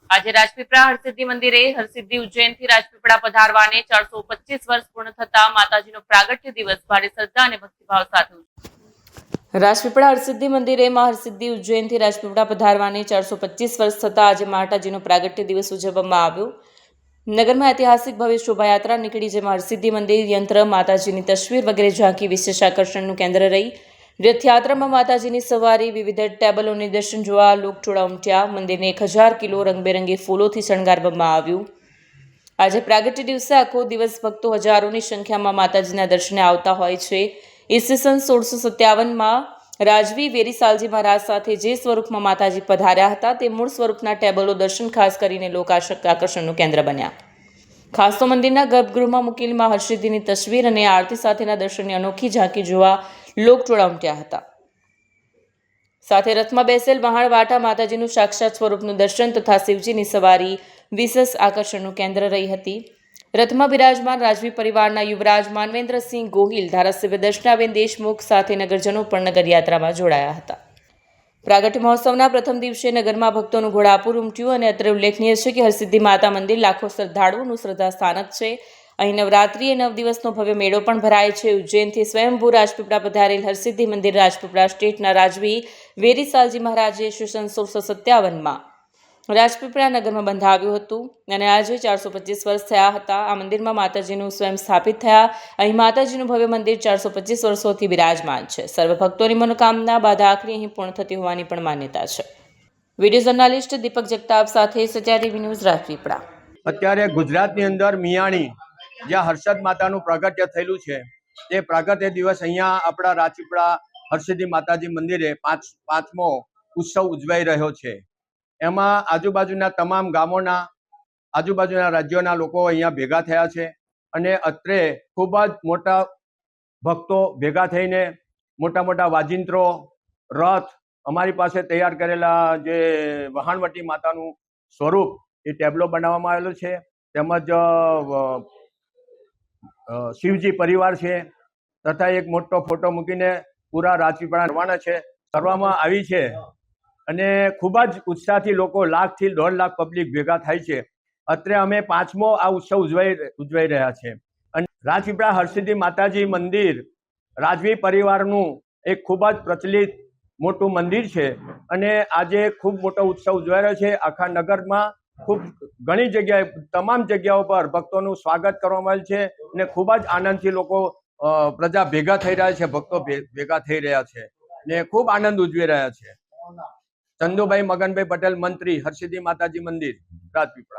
આજે રાજપીપળા હરસિદ્ધિ મંદિરે હરસિદ્ધિ ઉજ્જૈનથી રાજપીપળા પધારવાને 425 વર્ષ પૂર્ણ થતા માતાજીનો પ્રાગટ્ય દિવસ ભારે શ્રદ્ધા અને ભક્તિભાવ સાથે ઉજવાયો। રાજપીપળા હરસિદ્ધિ મંદિરે માં હરસિદ્ધિ ઉજ્જૈનથી રાજપીપળા પધારવાને 425 વર્ષ થતા આજે માતાજીનો પ્રાગટ્ય દિવસ ઉજવવામાં આવ્યો। નગરમાં ઐતિહાસિક ભવ્ય શોભાયાત્રા નીકળી, જેમાં હરસિદ્ધિ મંદિર યંત્ર, માતાજીની તસવીર વગેરે ઝાંકી વિશેષ આકર્ષણનું કેન્દ્ર રહી। રથયાત્રામાં માતાજીની સવારી, વિવિધ ટેબલોની દર્શન જોવા લોકટોળા ઉમટ્યા। મંદિરને 1000 કિલો રંગબેરંગી ફૂલોથી શણગારવામાં આવ્યું। આજે પ્રાગટ્ય દિવસે આખો દિવસ ભક્તો હજારોની સંખ્યામાં માતાજીના દર્શને આવતા હોય છે। ઈસવીસન 1657માં રાજવી વેરીસાલજી મહારાજ સાથે જે સ્વરૂપમાં માતાજી પધાર્યા હતા તે મૂળ સ્વરૂપના ટેબલો દર્શન ખાસ કરીને આકર્ષણનું કેન્દ્ર બન્યા। ખાસ તો મંદિરના ગર્ભગૃહમાં મૂકેલી માં હરસિદ્ધિની તસવીર અને આરતી સાથેના દર્શનની અનોખી ઝાંકી જોવા લોકટોળા ઉમટ્યા હતા। સાથે રથમાં બેસેલ વહાણવાટા માતાજીનું સાક્ષાત સ્વરૂપનું દર્શન તથા શિવજીની સવારી વિશેષ આકર્ષણનું કેન્દ્ર રહી હતી। રથમાં બિરાજમાન રાજવી પરિવારના યુવરાજ માનવેન્દ્રસિંહ ગોહિલ, ધારાસભ્ય દર્શનાબેન દેશમુખ સાથે નગરજનો પણ નગરયાત્રામાં જોડાયા હતા। પ્રાગટ્ય મહોત્સવના પ્રથમ દિવસે નગરમાં ભક્તોનું ઘોડાપુર ઉમટ્યું અને અત્રે ઉલ્લેખનીય છે કે હરસિદ્ધિ માતા મંદિર લાખો શ્રદ્ધાળુઓનું શ્રદ્ધા સ્થાનક છે। અહીં નવરાત્રિએ 9 દિવસનો ભવ્ય મેળો પણ ભરાય છે। ઉજ્જૈનથી સ્વયંભૂ રાજપીપળા પધારેલ હરસિદ્ધિ મંદિર રાજપીપળા સ્ટેટના રાજવી વેરીસાલજી મહારાજે ઈસવીસન 1657માં રાજપીપળા નગરમાં બંધાવ્યું હતું અને આજે 425 વર્ષ થયા હતા। આ મંદિરમાં માતાજીનું સ્વયં સ્થાપિત થયા। અહીં માતાજીનું ભવ્ય મંદિર 425 વર્ષોથી બિરાજમાન છે। સર્વ ભક્તોની મનોકામના બાધા આખરી અહીં પૂર્ણ થતી હોવાની પણ માન્યતા છે। વિડીયો જર્નાલિસ્ટ દીપક જગતાપ સાથે સત્યા ટીવી ન્યૂઝ રાજપીપળા। અત્યારે ગુજરાતની અંદર મિયાણી જ્યાં હર્ષદ માતાનું પ્રાગટ્ય થયેલું છે તે પ્રાગટ્ય દિવસ અહીંયા આપણા રાજપીપળા હરસિદ્ધિ માતાજી મંદિરે પાંચમો ઉત્સવ ઉજવાઈ રહ્યો છે। એમાં આજુબાજુના તમામ ગામોના, આજુબાજુના રાજ્યોના લોકો અહીંયા ભેગા થયા છે અને અત્રે ખૂબ જ મોટા ભક્તો ભેગા થઈને મોટા મોટા વાજિંત્રો, રથ, અમારી પાસે તૈયાર કરેલા જે વહાણવટી માતાનું સ્વરૂપ એ ટેબલો બનાવવામાં આવેલો છે, તેમજ શિવજી પરિવાર છે તથા એક મોટો ફોટો મૂકીને પૂરા રાજપીપળા રવાના કરવામાં આવી છે અને ખૂબ જ ઉત્સાહથી લોકો 1 થી 1.5 લાખ પબ્લિક ભેગા થાય છે। અત્રે અમે 5મો આ ઉત્સવ ઉજવાઈ રહ્યા છે અને રાજપીપળા હરસિદ્ધિ માતાજી મંદિર રાજવી પરિવારનું એક ખૂબ જ પ્રચલિત મોટું મંદિર છે અને આજે ખૂબ મોટો ઉત્સવ ઉજવાઈ રહ્યો છે। આખા નગરમાં ખૂબ ઘણી જગ્યાએ, તમામ જગ્યાઓ પર ભક્તોનું સ્વાગત કરવામાં આવેલ છે અને ખૂબ જ આનંદથી લોકો પ્રજા ભેગા થઈ રહ્યા છે, ભક્તો ભેગા થઈ રહ્યા છે ને ખૂબ આનંદ ઉજવી રહ્યા છે। ચંદુભાઈ મગનભાઈ પટેલ, મંત્રી, હરસિદ્ધિ માતાજી મંદિર, રાજપીપળા।